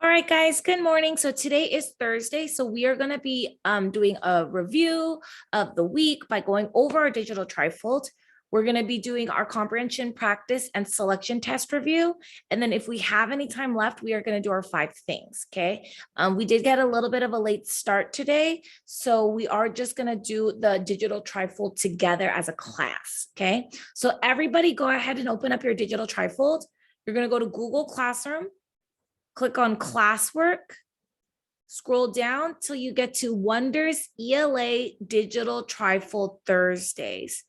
All right, guys, good morning. So today is Thursday. So we are going to be doing a review of the week by going over our digital trifold. We're going to be doing our comprehension practice and selection test review. And then if we have any time left, we are going to do our 5 things, okay? We did get a little bit of a late start today. So we are just going to do the digital trifold together as a class, okay? So everybody go ahead and open up your digital trifold. You're going to go to Google Classroom. Click on classwork, scroll down till you get to Wonders ELA Digital Trifold Thursdays.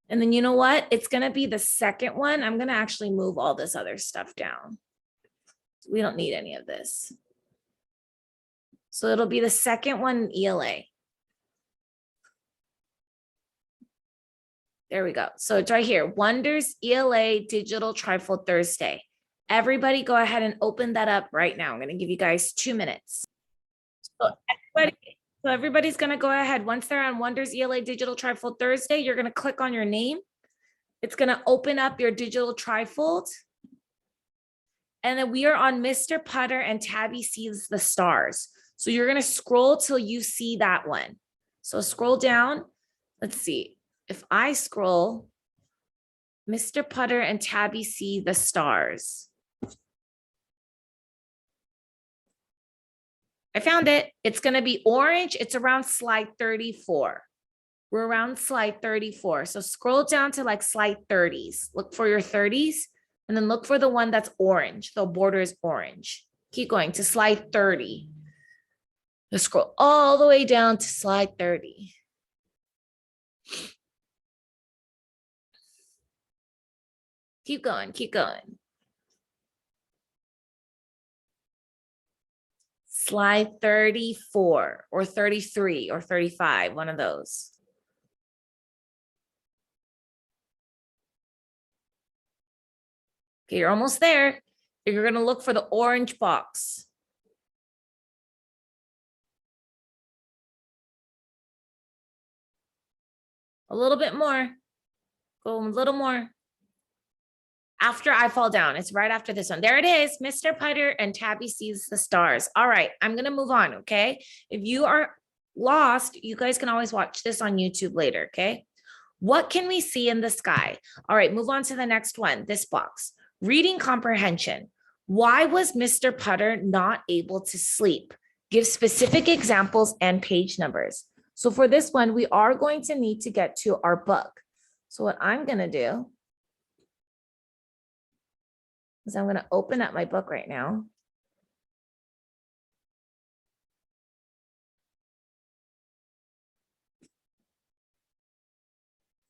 And then you know what? It's going to be the second one. I'm going to actually move all this other stuff down. We don't need any of this. So it'll be the second one in ELA. There we go. So it's right here. Wonders ELA Digital Trifold Thursday. Everybody go ahead and open that up right now. I'm going to give you guys 2 minutes. So everybody's going to go ahead. Once they're on Wonders ELA Digital Trifold Thursday, you're going to click on your name. It's going to open up your digital trifold. And then we are on Mr. Putter and Tabby Sees the Stars. So you're going to scroll till you see that one. So scroll down. Let's see. If I scroll, Mr. Putter and Tabby See the Stars. I found it. It's going to be orange. It's around slide 34. We're around slide 34. So scroll down to like slide 30s. Look for your 30s and then look for the one that's orange. The border is orange. Keep going to slide 30. Just scroll all the way down to slide 30. Keep going, keep going. Slide 34 or 33 or 35, one of those. Okay, you're almost there. You're going to look for the orange box. A little bit more. Go a little more. After I fall down, it's right after this one. There it is, Mr. Putter and Tabby Sees the Stars. All right, I'm gonna move on, okay? If you are lost, you guys can always watch this on YouTube later, okay? What can we see in the sky? All right, move on to the next one, this box. Reading comprehension. Why was Mr. Putter not able to sleep? Give specific examples and page numbers. So for this one, we are going to need to get to our book. So what I'm gonna do is I'm going to open up my book right now.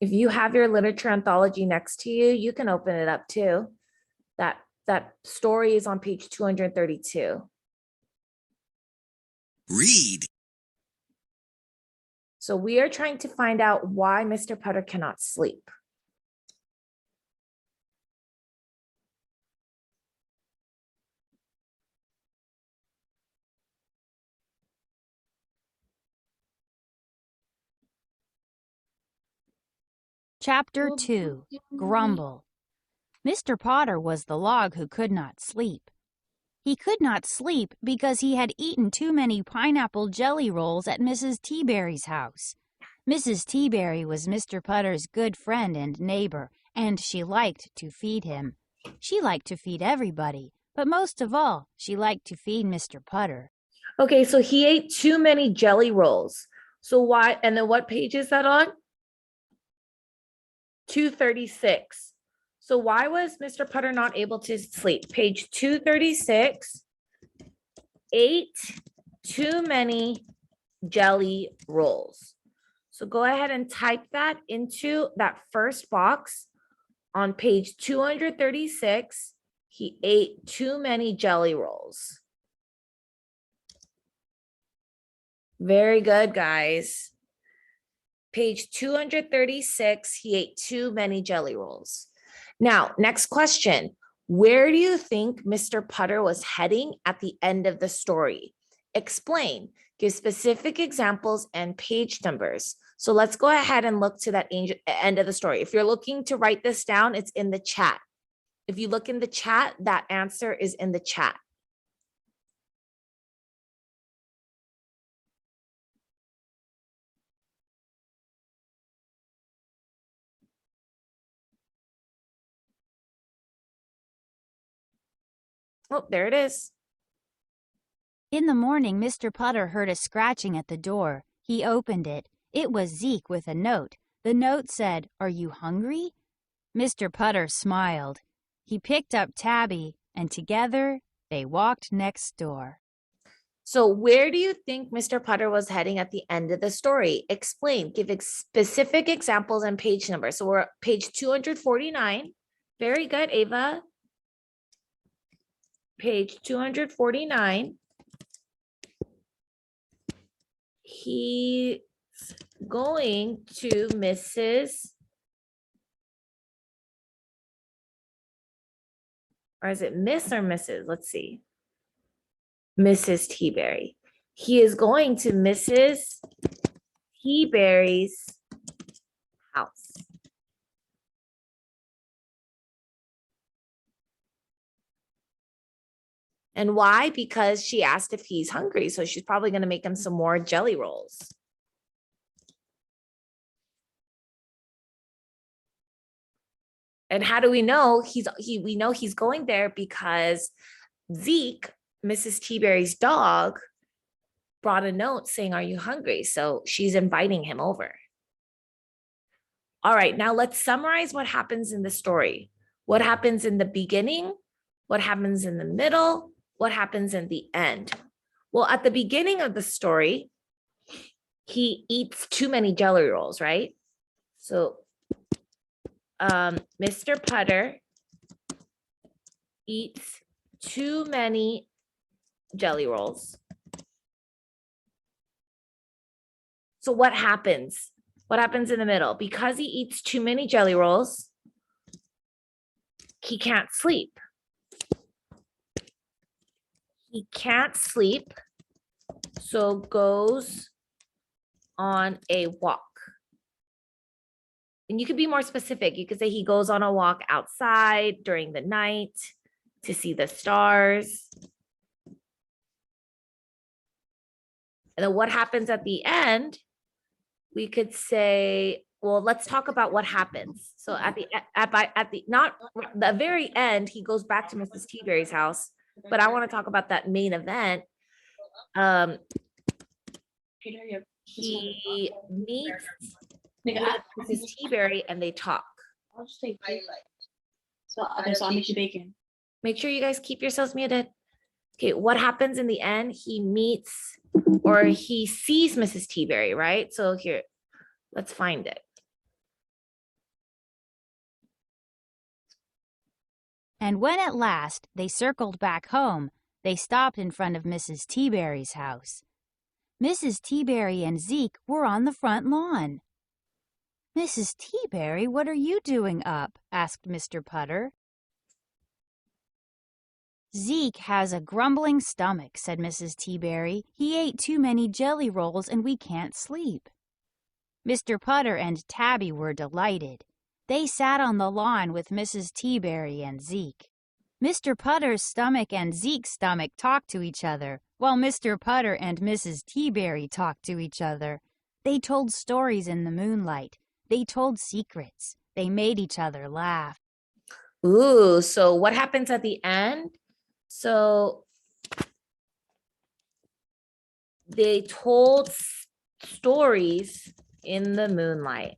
If you have your literature anthology next to you, you can open it up too. That story is on page 232. Read. So we are trying to find out why Mr. Putter cannot sleep. Chapter 2, Grumble. Mr. Potter was the log who could not sleep. He could not sleep because he had eaten too many pineapple jelly rolls at Mrs. Teaberry's house. Mrs. Teaberry was Mr. Putter's good friend and neighbor, and she liked to feed him. She liked to feed everybody, but most of all, she liked to feed Mr. Putter. Okay, so he ate too many jelly rolls. So why, and then what page is that on? 236. So why was Mr. Putter not able to sleep? Page 236, ate too many jelly rolls. So go ahead and type that into that first box on page 236. He ate too many jelly rolls. Very good, guys. Page 236, he ate too many jelly rolls. Now, next question. Where do you think Mr. Putter was heading at the end of the story? Explain. Give specific examples and page numbers. So let's go ahead and look to that end of the story. If you're looking to write this down, it's in the chat. If you look in the chat, that answer is in the chat. Oh, there it is. In the morning, Mr. Putter heard a scratching at the door. He opened it. It was Zeke with a note. The note said, "Are you hungry?" Mr. Putter smiled. He picked up Tabby, and together they walked next door. So where do you think Mr. Putter was heading at the end of the story? Explain, give specific examples and page numbers. So we're at page 249. Very good, Ava. Page 249. He's going to Mrs. Or is it Miss or Mrs.? Let's see. Mrs. Teaberry. He is going to Mrs. Teaberry's house. And why? Because she asked if he's hungry. So she's probably going to make him some more jelly rolls. And how do we know we know he's going there because Zeke, Mrs. Teaberry's dog, brought a note saying, "Are you hungry?" So she's inviting him over. All right, now let's summarize what happens in the story. What happens in the beginning? What happens in the middle? What happens in the end? Well, at the beginning of the story, he eats too many jelly rolls, right? So Mr. Putter eats too many jelly rolls. So what happens? What happens in the middle? Because he eats too many jelly rolls, he can't sleep. He can't sleep, so goes on a walk. And you could be more specific. You could say he goes on a walk outside during the night to see the stars. And then what happens at the end? We could say, well, let's talk about what happens. So at the not the very end, he goes back to Mrs. Teaberry's house, but I want to talk about that main event. He meets with Mrs. Teaberry and they talk. I'll just take so okay, so I'll make you bacon. Make sure you guys keep yourselves muted. Okay, what happens in the end? He meets or he sees Mrs. Teaberry, right? So here, let's find it. And when at last they circled back home, they stopped in front of Mrs. Teaberry's house. Mrs. Teaberry and Zeke were on the front lawn. "Mrs. Teaberry, what are you doing up?" asked Mr. Putter. "Zeke has a grumbling stomach," said Mrs. Teaberry. "He ate too many jelly rolls and we can't sleep." Mr. Putter and Tabby were delighted. They sat on the lawn with Mrs. Teaberry and Zeke. Mr. Putter's stomach and Zeke's stomach talked to each other, while Mr. Putter and Mrs. Teaberry talked to each other. They told stories in the moonlight. They told secrets. They made each other laugh. Ooh, so what happens at the end? So they told stories in the moonlight.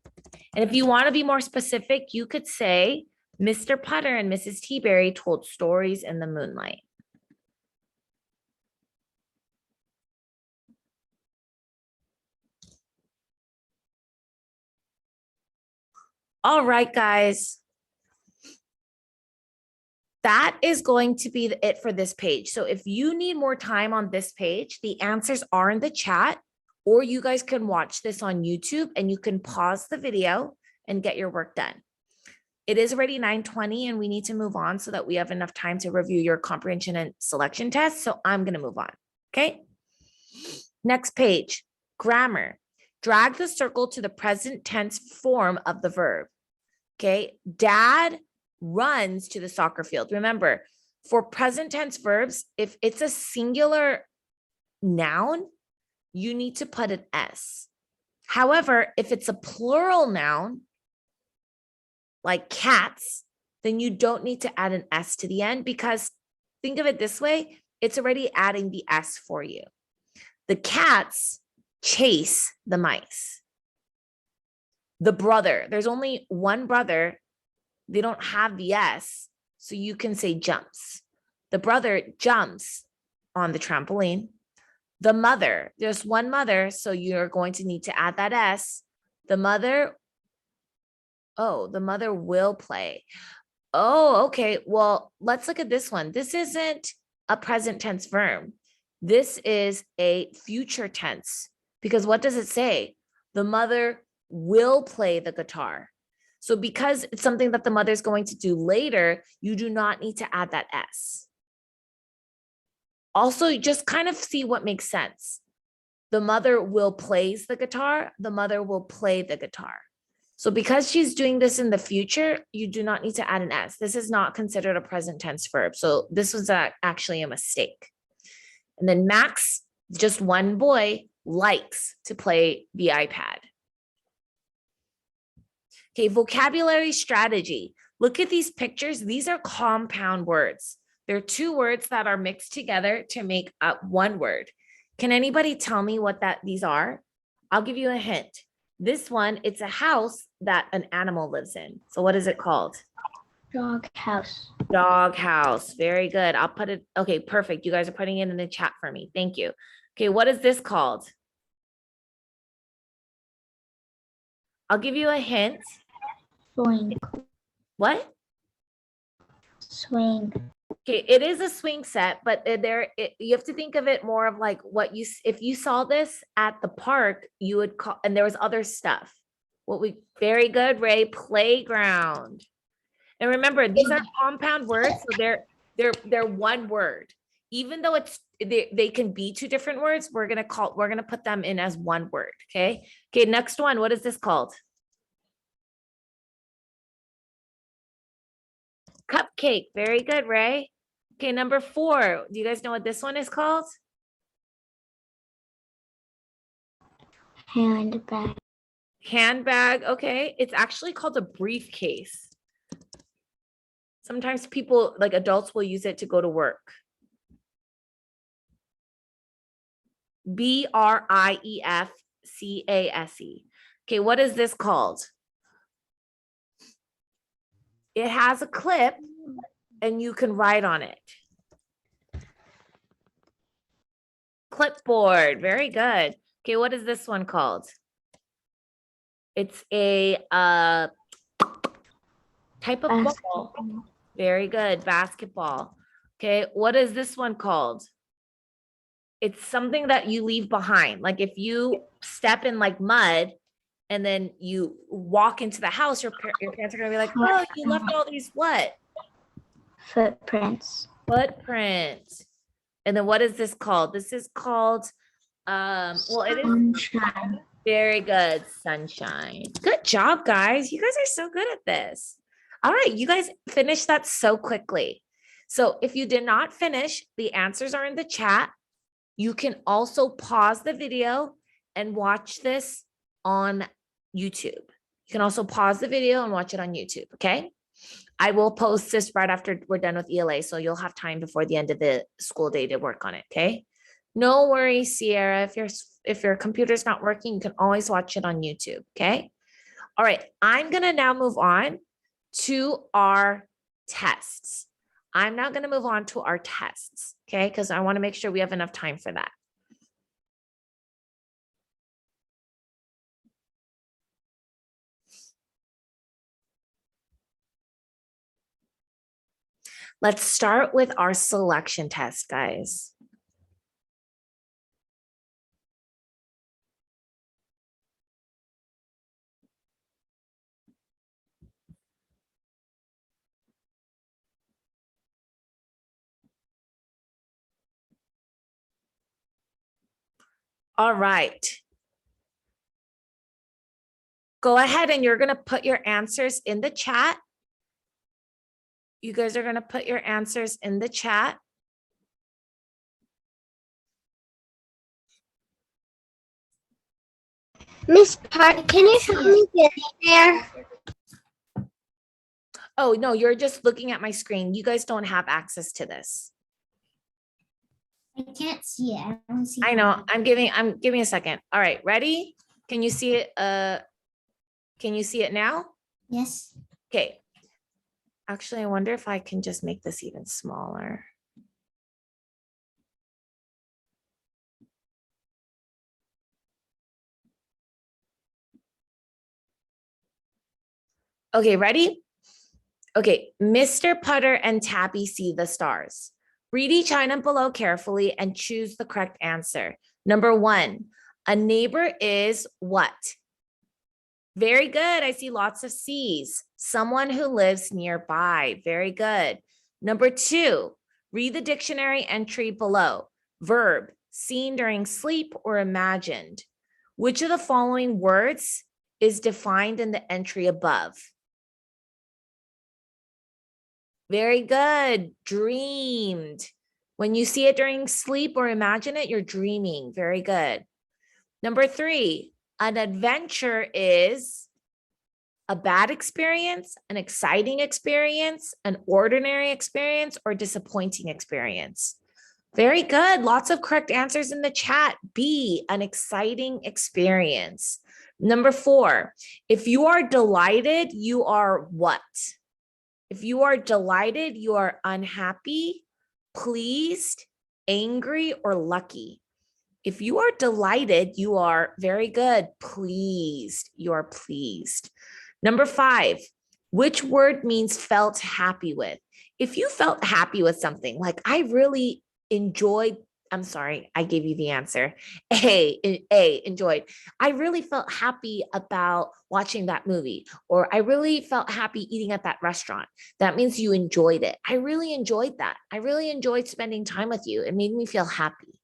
And if you want to be more specific, you could say Mr. Putter and Mrs. Teaberry told stories in the moonlight. All right, guys. That is going to be it for this page. So if you need more time on this page, the answers are in the chat, or you guys can watch this on YouTube and you can pause the video and get your work done. It is already 9:20 and we need to move on so that we have enough time to review your comprehension and selection tests. So I'm going to move on. Okay. Next page, grammar. Drag the circle to the present tense form of the verb. Okay. Dad runs to the soccer field. Remember, for present tense verbs, if it's a singular noun, you need to put an S. However, if it's a plural noun, like cats, then you don't need to add an S to the end because think of it this way. It's already adding the S for you. The cats chase the mice. The brother, there's only one brother. They don't have the S, so you can say jumps. The brother jumps on the trampoline. The mother, there's one mother, so you're going to need to add that S. The mother will play. Oh, okay. Well, let's look at this one. This isn't a present tense verb. This is a future tense, because what does it say? The mother will play the guitar. So because it's something that the mother's going to do later, you do not need to add that S. Also, just kind of see what makes sense. The mother will plays the guitar. The mother will play the guitar. So because she's doing this in the future, you do not need to add an S. This is not considered a present tense verb. So this was actually a mistake. And then Max, just one boy, likes to play the iPad. Okay, vocabulary strategy. Look at these pictures. These are compound words. They're two words that are mixed together to make up one word. Can anybody tell me what these are? I'll give you a hint. This one, it's a house that an animal lives in. So what is it called? Dog house. Dog house. Very good. I'll put it. Okay, perfect. You guys are putting it in the chat for me. Thank you. Okay, what is this called? I'll give you a hint. Swing. What? Swing. Okay, it is a swing set, but you have to think of it more of like if you saw this at the park, you would call, and there was other stuff. Very good, Ray, playground. And remember, these are compound words, so they're one word. Even though they can be two different words, we're gonna put them in as one word. Okay. Okay, next one. What is this called? Cupcake. Very good, Ray. Okay, number 4. Do you guys know what this one is called? Handbag. Handbag. Okay, it's actually called a briefcase. Sometimes people, like adults, will use it to go to work. briefcase. Okay, what is this called? It has a clip and you can write on it. Clipboard. Very good. Okay, what is this one called? It's a type of ball. Very good. Basketball. Okay, what is this one called? It's something that you leave behind. Like if you step in like mud and then you walk into the house, your parents are gonna be like, oh, you left all these what? Footprints. Footprints. And then what is this called? This is called, well, it is Sunshine. very good, sunshine. Good job, guys. You guys are so good at this. All right, you guys finished that so quickly. So if you did not finish, the answers are in the chat. You can also pause the video and watch this on YouTube. You can also pause the video and watch it on YouTube, okay? I will post this right after we're done with ELA, so you'll have time before the end of the school day to work on it, okay? No worries, Sierra. If your computer's not working, you can always watch it on YouTube, okay? All right, I'm gonna now move on to our tests. I'm now gonna move on to our tests, okay? Because I wanna make sure we have enough time for that. Let's start with our selection test, guys. All right. Go ahead and you're gonna put your answers in the chat. You guys are gonna put your answers in the chat. Miss Park, can you help me get there? Oh, no, you're just looking at my screen. You guys don't have access to this. I can't see it. I don't see I know. I'm giving a second. All right, ready? Can you see it? Can you see it now? Yes. Okay. Actually, I wonder if I can just make this even smaller. Okay, ready? Okay, Mr. Putter and Tabby see the stars. Read each item below carefully and choose the correct answer. Number 1, a neighbor is what? Very good. I see lots of C's. Someone who lives nearby. Very good. Number 2, read the dictionary entry below. Verb, seen during sleep or imagined. Which of the following words is defined in the entry above? Very good. Dreamed. When you see it during sleep or imagine it, you're dreaming. Very good. Number 3, an adventure is a bad experience, an exciting experience, an ordinary experience, or disappointing experience. Very good. Lots of correct answers in the chat. B, an exciting experience. Number 4, if you are delighted, you are what? If you are delighted, you are unhappy, pleased, angry, or lucky. If you are delighted, you are very good, pleased. You are pleased. Number 5, which word means felt happy with? If you felt happy with something, like I really enjoyed, I'm sorry, I gave you the answer. A, enjoyed. I really felt happy about watching that movie, or I really felt happy eating at that restaurant. That means you enjoyed it. I really enjoyed that. I really enjoyed spending time with you. It made me feel happy.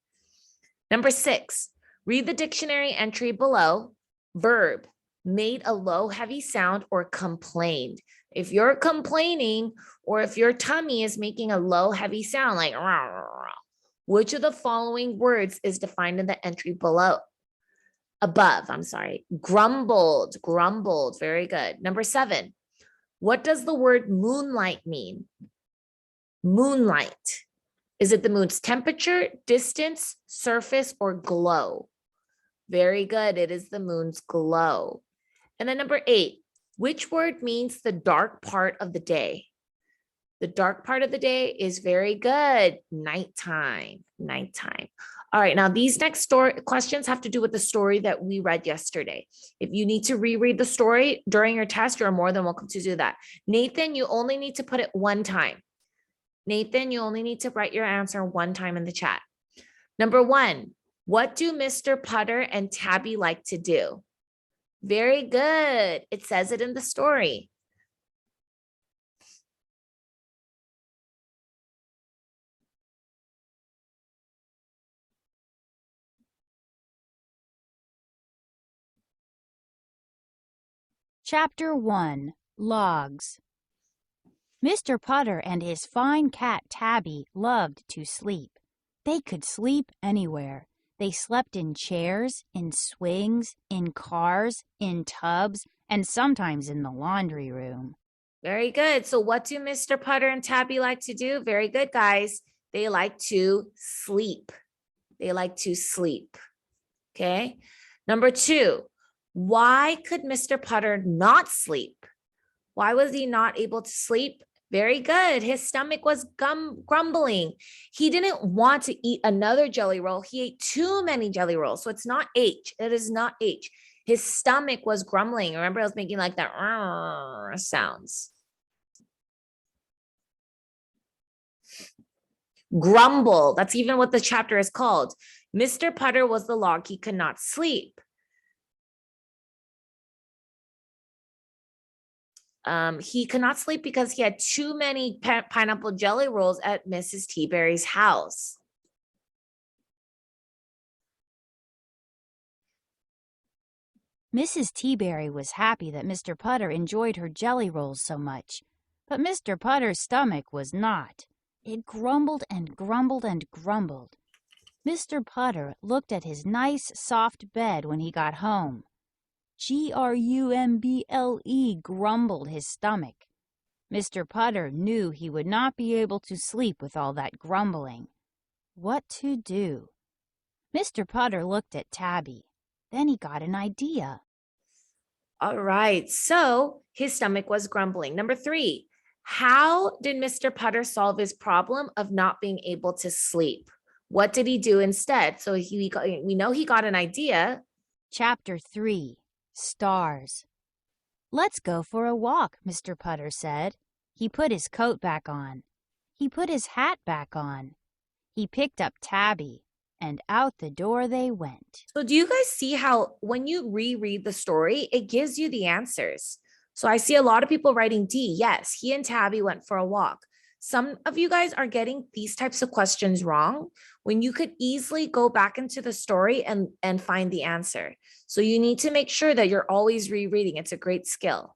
Number 6, read the dictionary entry below. Verb, made a low, heavy sound or complained. If you're complaining or if your tummy is making a low, heavy sound like rah, rah, rah, which of the following words is defined in the entry below? Above, I'm sorry. Grumbled, grumbled. Very good. Number 7, what does the word moonlight mean? Moonlight. Is it the moon's temperature, distance, surface, or glow? Very good. It is the moon's glow. And then number 8, which word means the dark part of the day? The dark part of the day is very good. Nighttime, nighttime. All right, now these next questions have to do with the story that we read yesterday. If you need to reread the story during your test, you're more than welcome to do that. Nathan, you only need to put it one time. Nathan, you only need to write your answer one time in the chat. Number 1, what do Mr. Putter and Tabby like to do? Very good. It says it in the story. Chapter 1, Logs. Mr. Putter and his fine cat Tabby loved to sleep. They could sleep anywhere. They slept in chairs, in swings, in cars, in tubs, and sometimes in the laundry room. Very good. So what do Mr. Putter and Tabby like to do? Very good, guys. They like to sleep. They like to sleep. Okay. Number 2, why could Mr. Putter not sleep? Why was he not able to sleep? Very good. His stomach was grumbling. He didn't want to eat another jelly roll. He ate too many jelly rolls. So it's not H. It is not H. His stomach was grumbling. Remember, I was making like that sounds. Grumble. That's even what the chapter is called. Mr. Putter was the log. He could not sleep. He could not sleep because he had too many pineapple jelly rolls at Mrs. Teaberry's house. Mrs. Teaberry was happy that Mr. Putter enjoyed her jelly rolls so much, but Mr. Putter's stomach was not. It grumbled and grumbled and grumbled. Mr. Putter looked at his nice, soft bed when he got home. Grumble grumbled his stomach. Mr. Putter knew he would not be able to sleep with all that grumbling. What to do? Mr. Potter looked at Tabby. Then he got an idea. All right, so his stomach was grumbling. Number 3, how did Mr. Potter solve his problem of not being able to sleep? What did he do instead? So we know he got an idea. Chapter 3, Stars. Let's go for a walk, Mr. Potter said. He put his coat back on. He put his hat back on. He picked up Tabby, and out the door they went. So do you guys see how when you reread the story, it gives you the answers? So I see a lot of people writing D. Yes, he and Tabby went for a walk. Some of you guys are getting these types of questions wrong when you could easily go back into the story and find the answer. So you need to make sure that you're always rereading. It's a great skill.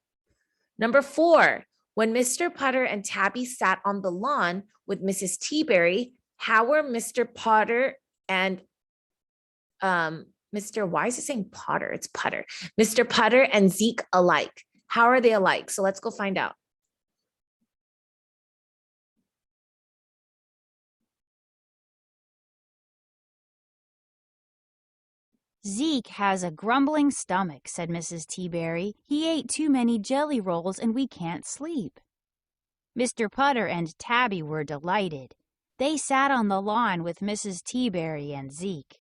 Number 4, when Mr. Potter and Tabby sat on the lawn with Mrs. Teaberry, how were Mr. Potter and why is it saying Potter? It's Putter. Mr. Potter and Zeke alike. How are they alike? So let's go find out. Zeke has a grumbling stomach, said Mrs. Teaberry. He ate too many jelly rolls and we can't sleep. Mr. Potter and Tabby were delighted. They sat on the lawn with Mrs. Teaberry and Zeke.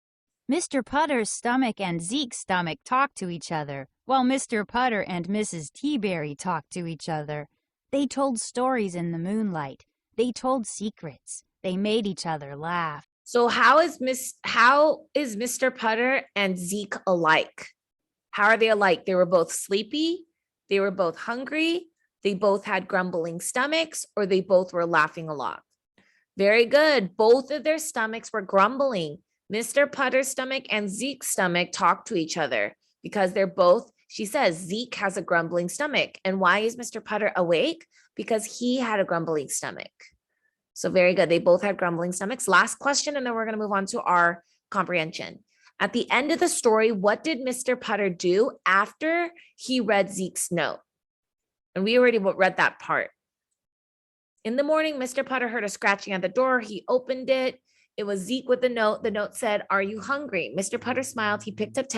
Mr. Putter's stomach and Zeke's stomach talked to each other, while Mr. Potter and Mrs. Teaberry talked to each other. They told stories in the moonlight. They told secrets. They made each other laugh. So how is Mr. Potter and Zeke alike? How are they alike? They were both sleepy. They were both hungry. They both had grumbling stomachs, or they both were laughing a lot. Very good. Both of their stomachs were grumbling. Mr. Potter's stomach and Zeke's stomach talk to each other because they're both, she says, Zeke has a grumbling stomach. And why is Mr. Potter awake? Because he had a grumbling stomach. So very good. They both had grumbling stomachs. Last question, and then we're going to move on to our comprehension. At the end of the story, what did Mr. Potter do after he read Zeke's note? And we already read that part. In the morning, Mr. Potter heard a scratching at the door. He opened it. It was Zeke with the note. The note said, "Are you hungry?" Mr. Potter smiled. He picked up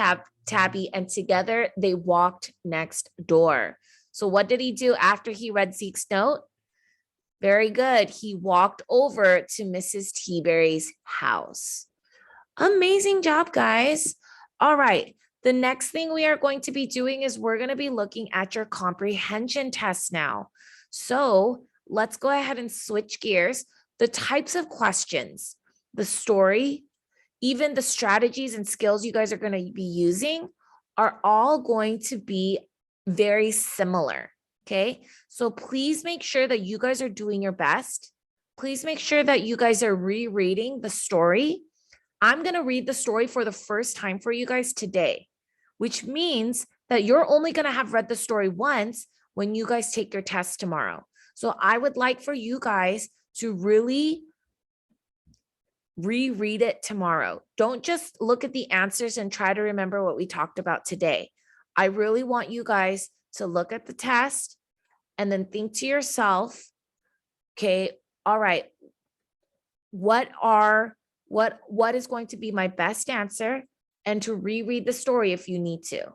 Tabby, and together they walked next door. So what did he do after he read Zeke's note? Very good. He walked over to Mrs. Teaberry's house. Amazing job, guys. All right. The next thing we are going to be doing is we're going to be looking at your comprehension test now. So let's go ahead and switch gears. The types of questions, the story, even the strategies and skills you guys are going to be using are all going to be very similar. Okay, so please make sure that you guys are doing your best. Please make sure that you guys are rereading the story. I'm going to read the story for the first time for you guys today, which means that you're only going to have read the story once when you guys take your test tomorrow. So I would like for you guys to really reread it tomorrow. Don't just look at the answers and try to remember what we talked about today. I really want you guys to look at the test and then think to yourself, okay, all right, what is going to be my best answer, and to reread the story if you need to.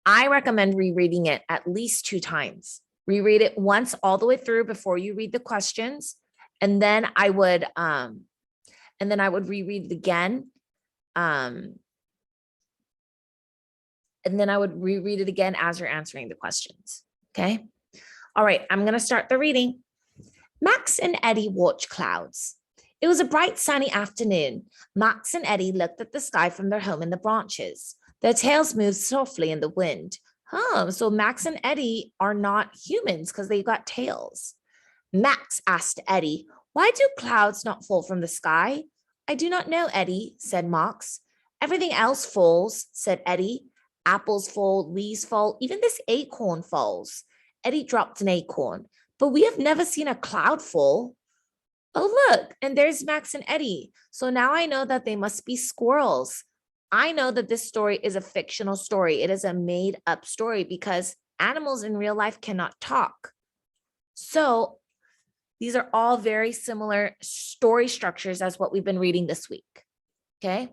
I recommend rereading it at least 2 times. Reread it once all the way through before you read the questions, and then I would reread it again. And then I would reread it again as you're answering the questions. Okay. All right. I'm going to start the reading. Max and Eddie watched clouds. It was a bright sunny afternoon. Max and Eddie looked at the sky from their home in the branches. Their tails moved softly in the wind. So Max and Eddie are not humans because they've got tails. Max asked Eddie, "Why do clouds not fall from the sky?" "I do not know, Eddie," said Max. "Everything else falls," said Eddie. "Apples fall, leaves fall, even this acorn falls." Eddie dropped an acorn. "But we have never seen a cloud fall." "Oh, look, and there's Max and Eddie. So now I know that they must be squirrels." I know that this story is a fictional story. It is a made up story because animals in real life cannot talk. So These are all very similar story structures as what we've been reading this week. Okay.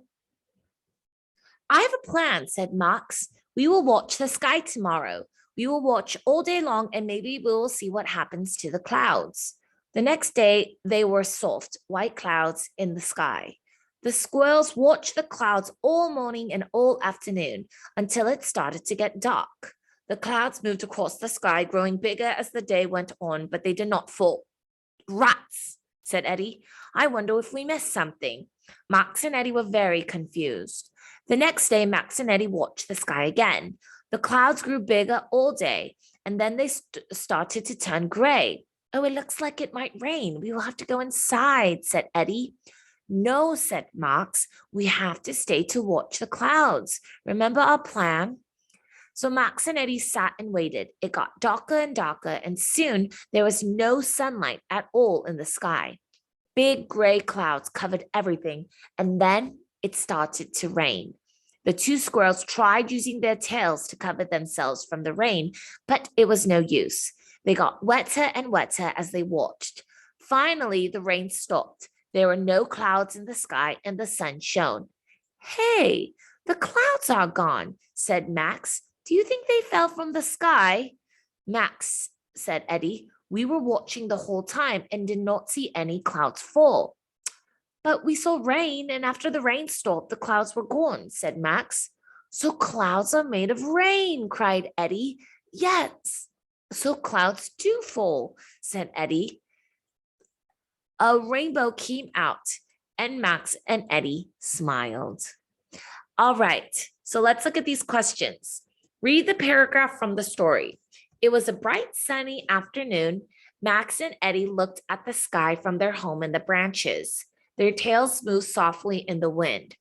I have a plan, said Max. We will watch the sky tomorrow. We will watch all day long and maybe we will see what happens to the clouds. The next day, they were soft, white clouds in the sky. The squirrels watched the clouds all morning and all afternoon until it started to get dark. The clouds moved across the sky, growing bigger as the day went on, but they did not fall. Rats, said Eddie. I wonder if we missed something. Max and Eddie were very confused. The next day, Max and Eddie watched the sky again. The clouds grew bigger all day, and then they started to turn gray. Oh, it looks like it might rain. We will have to go inside, said Eddie. No, said Max. We have to stay to watch the clouds. Remember our plan? So Max and Eddie sat and waited. It got darker and darker, and soon there was no sunlight at all in the sky. Big gray clouds covered everything, and then it started to rain. The two squirrels tried using their tails to cover themselves from the rain, but it was no use. They got wetter and wetter as they watched. Finally, the rain stopped. There were no clouds in the sky, and the sun shone. Hey, the clouds are gone, said Max. Do you think they fell from the sky? Max, said Eddie, we were watching the whole time and did not see any clouds fall. But we saw rain, and after the rain stopped, the clouds were gone, said Max. So clouds are made of rain, cried Eddie. Yes, so clouds do fall, said Eddie. A rainbow came out, and Max and Eddie smiled. All right, so let's look at these questions. Read the paragraph from the story. It was a bright, sunny afternoon. Max and Eddie looked at the sky from their home in the branches. Their tails moved softly in the wind.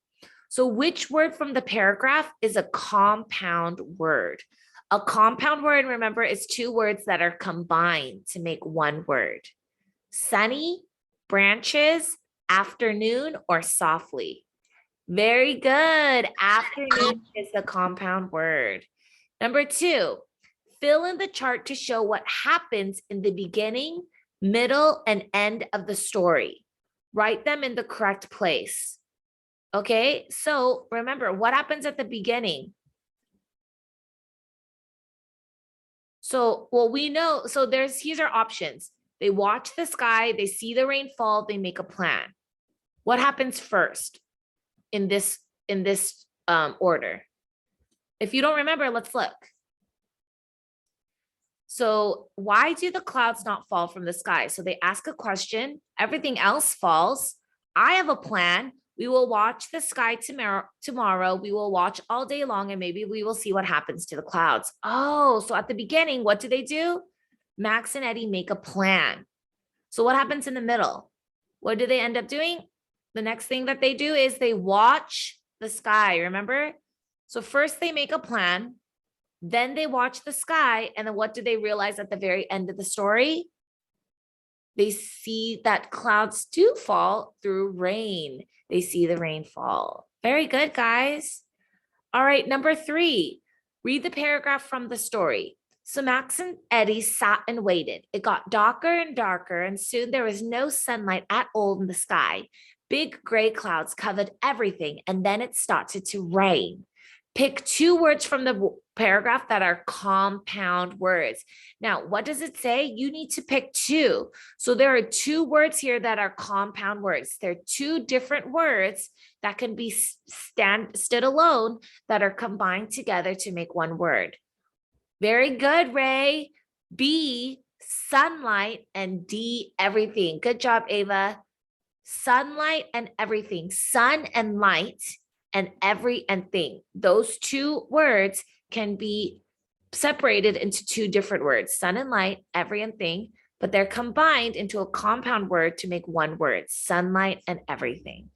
So which word from the paragraph is a compound word? A compound word, remember, is two words that are combined to make one word. Sunny, branches, afternoon, or softly. Very good. Afternoon is the compound word. Number 2, fill in the chart to show what happens in the beginning, middle, and end of the story. Write them in the correct place. Okay, so remember, what happens at the beginning? So, well, we know, so here's our options. They watch the sky, they see the rain fall, they make a plan. What happens first in this order? If you don't remember, let's look. So why do the clouds not fall from the sky? So they ask a question, everything else falls. I have a plan. We will watch the sky tomorrow. We will watch all day long and maybe we will see what happens to the clouds. Oh, so at the beginning, what do? Max and Eddie make a plan. So what happens in the middle? What do they end up doing? The next thing that they do is they watch the sky, remember? So first they make a plan, then they watch the sky, and then what do they realize at the very end of the story? They see that clouds do fall through rain. They see the rain fall. Very good, guys. All right, number 3, read the paragraph from the story. So Max and Eddie sat and waited. It got darker and darker, and soon there was no sunlight at all in the sky. Big gray clouds covered everything, and then it started to rain. Pick 2 words from the paragraph that are compound words. Now, what does it say? You need to pick 2. So there are 2 words here that are compound words. They're 2 different words that can be stood alone that are combined together to make one word. Very good, Ray. B, sunlight, and D, everything. Good job, Ava. Sunlight and everything. Sun and light and every and thing. Those 2 words can be separated into 2 different words, sun and light, every and thing, but they're combined into a compound word to make one word, sunlight and everything.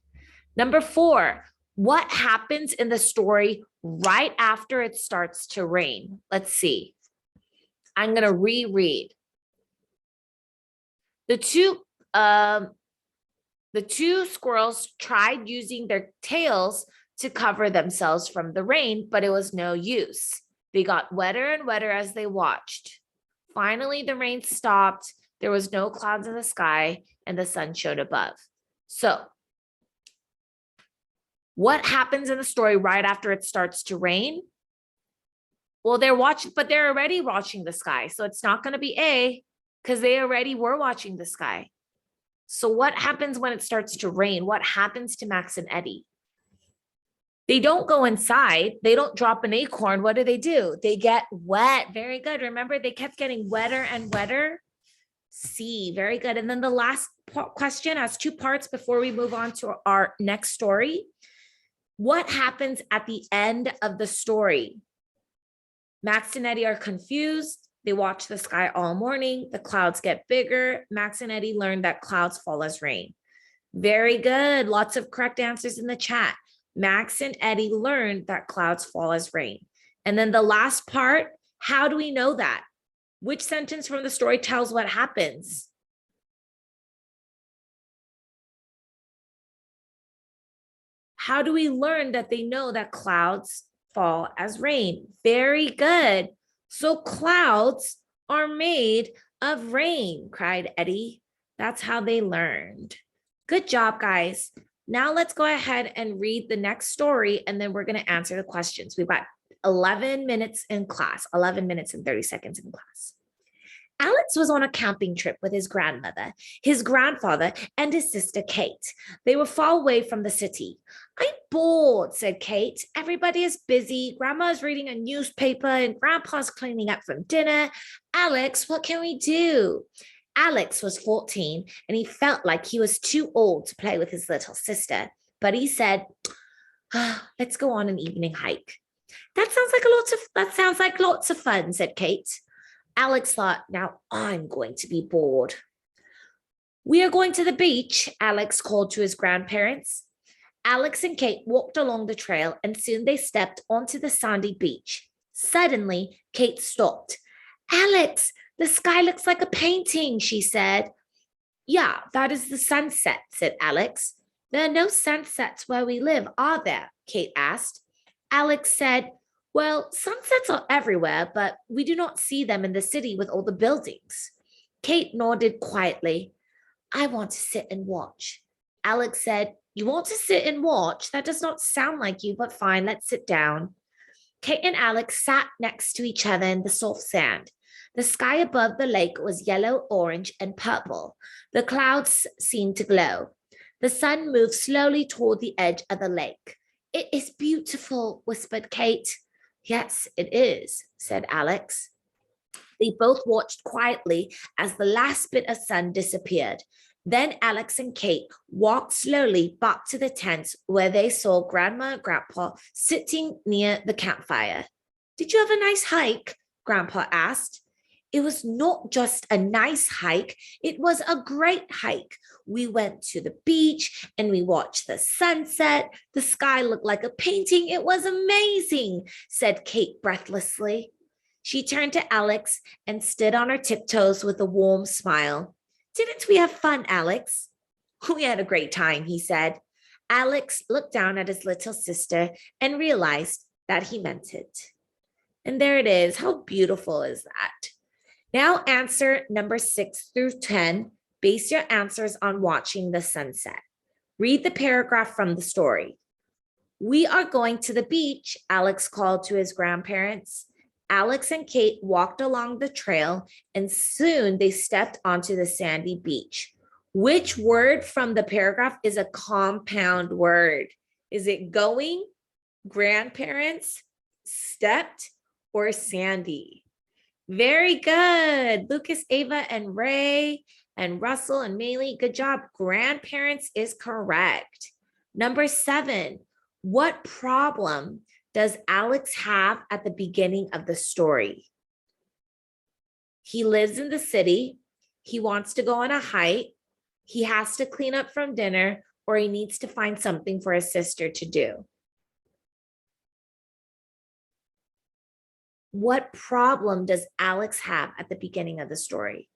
Number 4, what happens in the story right after it starts to rain? Let's see. I'm going to reread. The two squirrels tried using their tails to cover themselves from the rain, but it was no use. They got wetter and wetter as they watched. Finally, the rain stopped. There was no clouds in the sky and the sun shone above. So what happens in the story right after it starts to rain? Well, they're already watching the sky. So it's not going to be A because they already were watching the sky. So what happens when it starts to rain? What happens to Max and Eddie? They don't go inside. They don't drop an acorn. What do? They get wet. Very good. Remember, they kept getting wetter and wetter. C, very good. And then the last question has two parts before we move on to our next story. What happens at the end of the story? Max and Eddie are confused. They watch the sky all morning. The clouds get bigger. Max and Eddie learn that clouds fall as rain. Very good. Lots of correct answers in the chat. Max and Eddie learned that clouds fall as rain. And then the last part, how do we know that? Which sentence from the story tells what happens? How do we learn that they know that clouds fall as rain? Very good. So clouds are made of rain, cried Eddie. That's how they learned. Good job, guys. Now let's go ahead and read the next story, and then we're going to answer the questions. We've got 11 minutes in class, 11 minutes and 30 seconds in class. Alex was on a camping trip with his grandmother, his grandfather, and his sister, Kate. They were far away from the city. I'm bored, said Kate. Everybody is busy. Grandma's reading a newspaper and Grandpa's cleaning up from dinner. Alex, what can we do? Alex was 14 and he felt like he was too old to play with his little sister. But he said, let's go on an evening hike. That sounds like lots of fun, said Kate. Alex thought, now I'm going to be bored. We are going to the beach, Alex called to his grandparents. Alex and Kate walked along the trail and soon they stepped onto the sandy beach. Suddenly, Kate stopped. Alex, the sky looks like a painting, she said. Yeah, that is the sunset, said Alex. There are no sunsets where we live, are there? Kate asked. Alex said, well, sunsets are everywhere, but we do not see them in the city with all the buildings. Kate nodded quietly. I want to sit and watch. Alex said, you want to sit and watch? That does not sound like you, but fine, let's sit down. Kate and Alex sat next to each other in the soft sand. The sky above the lake was yellow, orange, and purple. The clouds seemed to glow. The sun moved slowly toward the edge of the lake. It is beautiful, whispered Kate. Yes, it is, said Alex. They both watched quietly as the last bit of sun disappeared. Then Alex and Kate walked slowly back to the tents where they saw Grandma and Grandpa sitting near the campfire. Did you have a nice hike? Grandpa asked. It was not just a nice hike, it was a great hike. We went to the beach and we watched the sunset. The sky looked like a painting. It was amazing, said Kate breathlessly. She turned to Alex and stood on her tiptoes with a warm smile. Didn't we have fun, Alex? We had a great time, he said. Alex looked down at his little sister and realized that he meant it. And there it is. How beautiful is that? Now answer number 6 through 10. Base your answers on watching the sunset. Read the paragraph from the story. We are going to the beach, Alex called to his grandparents. Alex and Kate walked along the trail and soon they stepped onto the sandy beach. Which word from the paragraph is a compound word? Is it going, grandparents, stepped, or sandy? Very good. Lucas, Ava, and Ray, and Russell, and Maylee. Good job. Grandparents is correct. Number 7, what problem does Alex have at the beginning of the story? He lives in the city. He wants to go on a hike. He has to clean up from dinner, or he needs to find something for his sister to do. What problem does Alex have at the beginning of the story?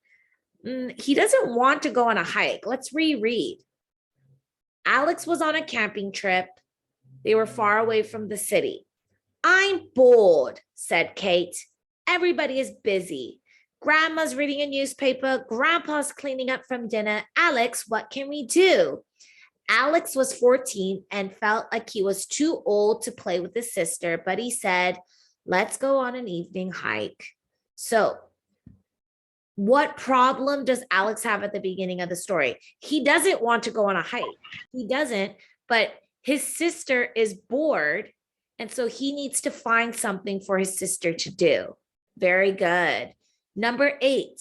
He doesn't want to go on a hike. Let's reread. Alex was on a camping trip. They were far away from the city. I'm bored, said Kate. Everybody is busy. Grandma's reading a newspaper. Grandpa's cleaning up from dinner. Alex, what can we do? Alex was 14 and felt like he was too old to play with his sister, but he said, let's go on an evening hike. So, what problem does Alex have at the beginning of the story? He doesn't want to go on a hike. He doesn't, but his sister is bored. And so he needs to find something for his sister to do. Very good. Number 8,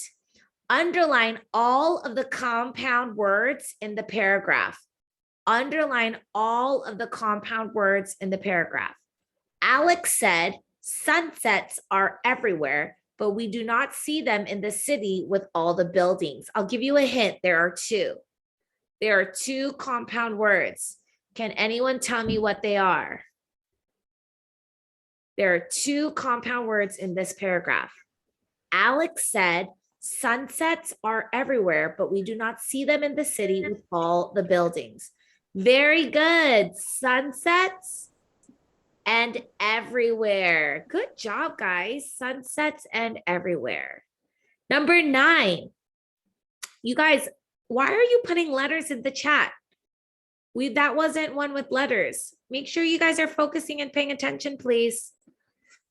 underline all of the compound words in the paragraph. Underline all of the compound words in the paragraph. Alex said, sunsets are everywhere, but we do not see them in the city with all the buildings. I'll give you a hint. There are 2. There are 2 compound words. Can anyone tell me what they are? There are 2 compound words in this paragraph. Alex said, sunsets are everywhere, but we do not see them in the city with all the buildings. Very good. Sunsets and everywhere. Good job, guys. Sunsets and everywhere. Number 9. You guys, why are you putting letters in the chat? That wasn't one with letters. Make sure you guys are focusing and paying attention, please.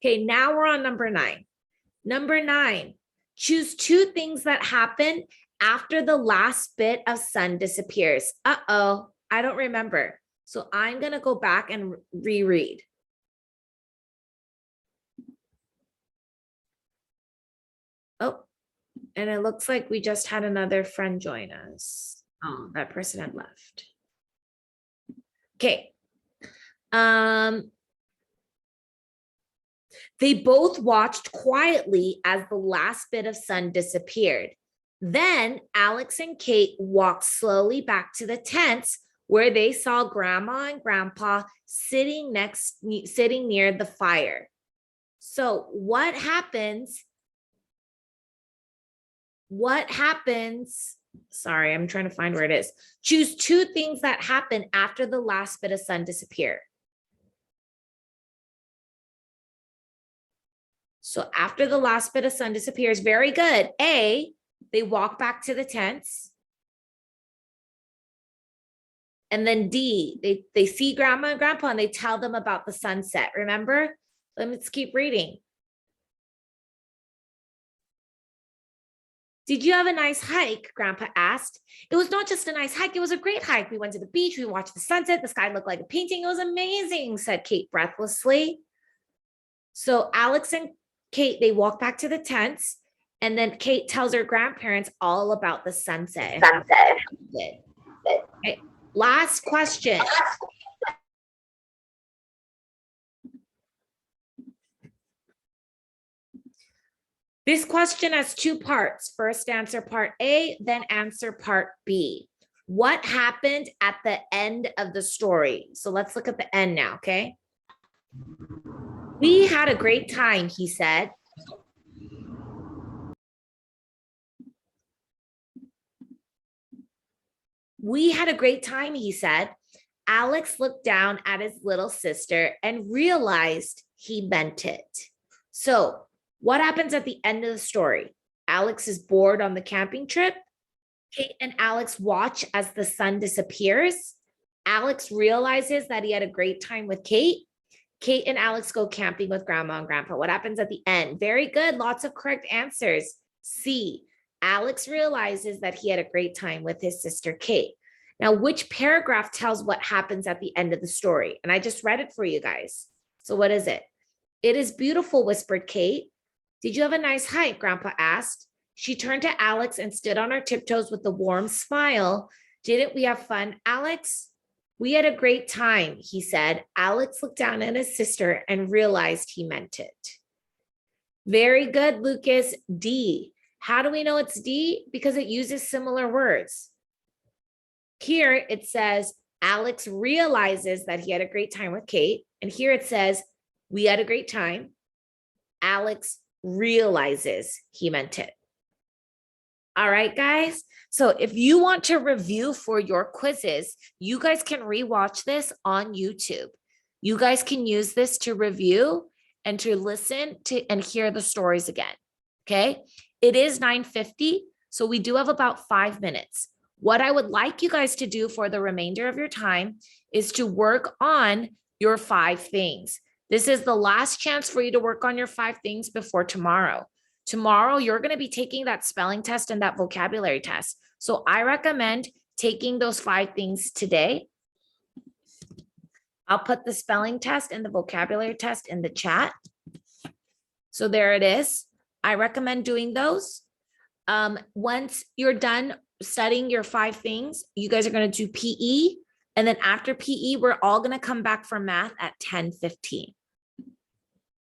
Okay, now we're on number 9. Number 9, choose 2 things that happen after the last bit of sun disappears. Uh-oh, I don't remember. So I'm going to go back and reread. Oh, and it looks like we just had another friend join us. Oh, that person had left. Okay. They both watched quietly as the last bit of sun disappeared. Then Alex and Kate walked slowly back to the tents where they saw Grandma and Grandpa sitting near the fire. So what happens? Sorry, I'm trying to find where it is. Choose 2 things that happen after the last bit of sun disappeared. So after the last bit of sun disappears, very good. A, they walk back to the tents. And then D, they see Grandma and Grandpa and they tell them about the sunset. Remember? Let's keep reading. Did you have a nice hike? Grandpa asked. It was not just a nice hike, it was a great hike. We went to the beach, we watched the sunset, the sky looked like a painting. It was amazing, said Kate breathlessly. So Alex and Kate, they walk back to the tents, and then Kate tells her grandparents all about the sunset. Okay. Last question. This question has 2 parts. First answer part A, then answer part B. What happened at the end of the story? So let's look at the end now, okay? We had a great time, he said. We had a great time, he said. Alex looked down at his little sister and realized he meant it. So what happens at the end of the story? Alex is bored on the camping trip. Kate and Alex watch as the sun disappears. Alex realizes that he had a great time with Kate. Kate and Alex go camping with Grandma and Grandpa. What happens at the end? Very good. Lots of correct answers. C, Alex realizes that he had a great time with his sister Kate. Now, which paragraph tells what happens at the end of the story? And I just read it for you guys. So what is it? It is beautiful, whispered Kate. Did you have a nice hike? Grandpa asked. She turned to Alex and stood on her tiptoes with a warm smile. Didn't we have fun, Alex? We had a great time, he said. Alex looked down at his sister and realized he meant it. Very good, Lucas. D. How do we know it's D? Because it uses similar words. Here it says, Alex realizes that he had a great time with Kate. And here it says, we had a great time. Alex realizes he meant it. All right, guys. So if you want to review for your quizzes, you guys can rewatch this on YouTube. You guys can use this to review and to listen to and hear the stories again. Okay. It is 9:50, so we do have about 5 minutes. What I would like you guys to do for the remainder of your time is to work on your 5 things. This is the last chance for you to work on your 5 things before tomorrow. Tomorrow, you're going to be taking that spelling test and that vocabulary test. So I recommend taking those 5 things today. I'll put the spelling test and the vocabulary test in the chat. So there it is. I recommend doing those. Once you're done studying your 5 things, you guys are going to do PE. And then after PE, we're all going to come back for math at 10:15.